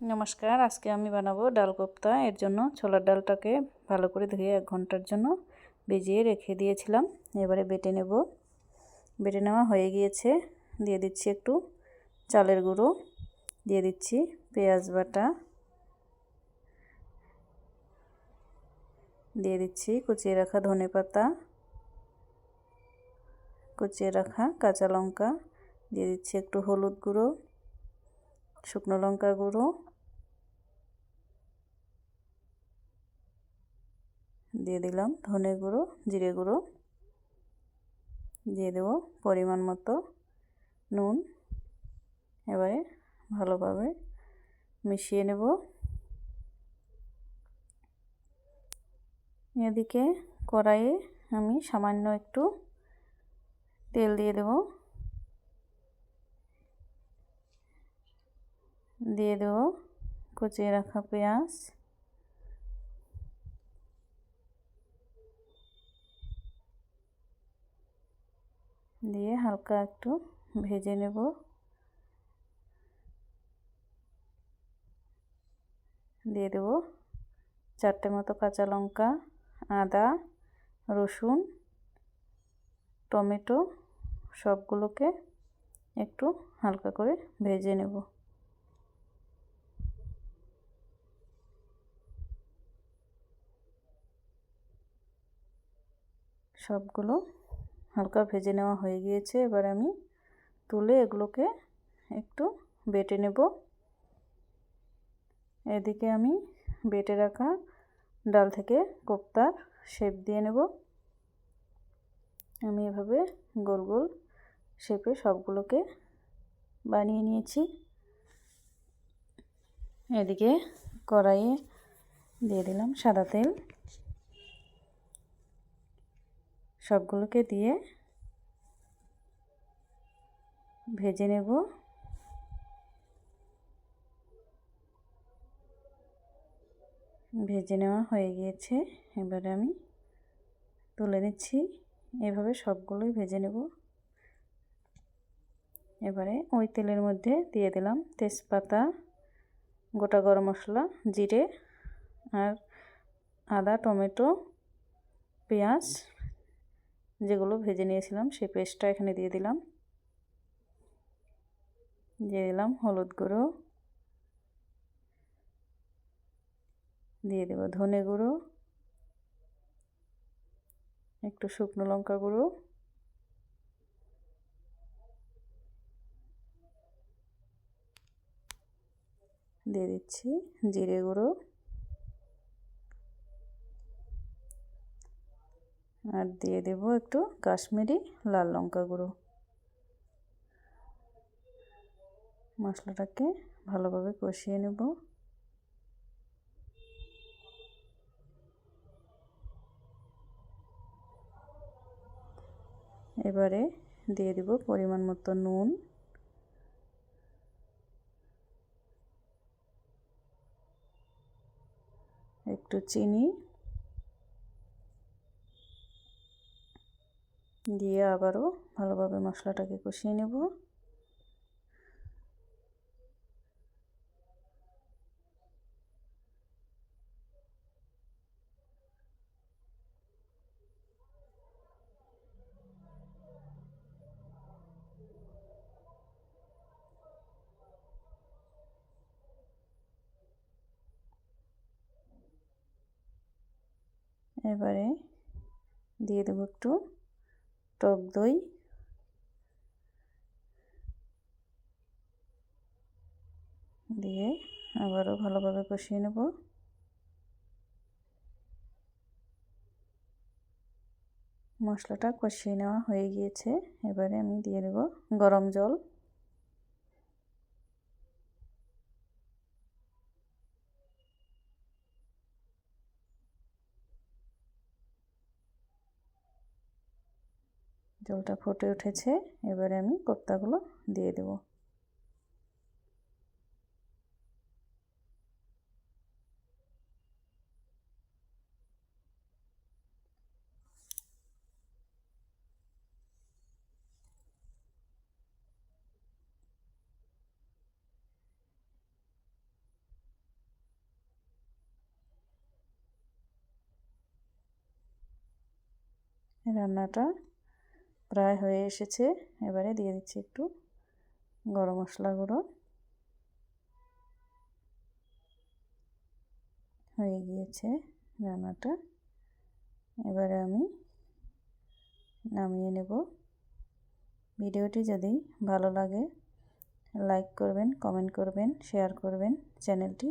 নমস্কার, আজকে আমি বানাবো ডাল কোপ্তা। এর জন্য ছোলার ডালটাকে ভালো করে ধুয়ে 1 ঘন্টার জন্য ভিজিয়ে রেখে দিয়েছিলাম। এবারে বেটে নেব। বেটে নেওয়া হয়ে গিয়েছে। দিয়ে দিচ্ছি একটু চালের গুঁড়ো, দিয়ে দিচ্ছি পেঁয়াজ বাটা, দিয়ে দিচ্ছি কুচিয়ে রাখা ধনেপাতা, কুচিয়ে রাখা কাঁচা লঙ্কা, দিয়ে দিচ্ছি একটু হলুদ গুঁড়ো, শুকনো লঙ্কা গুঁড়ো, দিয়ে দিলাম ধনে গুঁড়ো, জিরে গুঁড়ো, দিয়ে দেব পরিমাণ মতো নুন। এবারে ভালোভাবে মিশিয়ে নেব। এদিকে কড়াইয়ে আমি সামান্য একটু তেল দিয়ে দেব। দিয়ে দেব কুচিয়ে রাখা পেঁয়াজ, দিয়ে হালকা একটু ভেজে নেব। দিয়ে দেব 4টে মতো কাঁচা লঙ্কা, আদা, রসুন, টমেটো, সবগুলোকে একটু হালকা করে ভেজে নেব। সবগুলো হালকা ভেজে নেওয়া হয়ে গিয়েছে। এবার আমি তুলে এগুলোকে একটু বেটে নেব। এদিকে আমি বেটে রাখা ডাল থেকে কোপ্তার শেপ দিয়ে নেব। আমি এভাবে গোল গোল শেপে সবগুলোকে বানিয়ে নিয়েছি। এদিকে কড়াইয়ে দিয়ে দিলাম সাদা তেল। সবগুলোকে দিয়ে ভেজে নেব। ভেজে নেওয়া হয়ে গিয়েছে। এবারে আমি তুলে নিচ্ছি। এভাবে সবগুলোই ভেজে নেব। এবারে ওই তেলের মধ্যে দিয়ে দিলাম তেজপাতা, গোটা গরম মশলা, জিরে আর আদা, টমেটো, পেঁয়াজ যেগুলো ভেজে নিয়েছিলাম সেই পেস্টটা এখানে দিয়ে দিলাম। দিয়ে দিলাম হলুদ গুঁড়ো, দিয়ে দেব ধনে গুঁড়ো, একটু শুকনো লঙ্কা গুঁড়ো, দিয়ে দিচ্ছি জিরে গুঁড়ো, আর দিয়ে দেব একটু কাশ্মীরি লাল লঙ্কা গুঁড়ো। মশলাটাকে ভালোভাবে কষিয়ে নেব। এবারে দিয়ে দেব পরিমাণ মতো নুন, একটু চিনি, দিয়ে আবারও ভালোভাবে মশলাটাকে কষিয়ে নেব। এবারে দিয়ে দেব একটু টক দই, দিয়ে আবারও ভালোভাবে কষিয়ে নেব। মশলাটা কষিয়ে নেওয়া হয়ে গিয়েছে। এবারে আমি দিয়ে দেব গরম জল। জলটা ফুটে উঠেছে। এবারে আমি কোপ্তাগুলো দিয়ে দেব। রান্নাটা প্রায় হয়ে এসেছে। এবারে দিয়ে দিচ্ছি একটু গরম মশলা গুঁড়ো। হয়ে গিয়েছে রান্নাটা। এবারে আমি নামিয়ে নেব। ভিডিওটি যদি ভালো লাগে লাইক করবেন, কমেন্ট করবেন, শেয়ার করবেন, চ্যানেলটি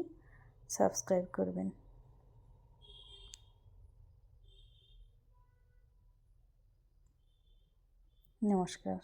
সাবস্ক্রাইব করবেন। নমস্কার।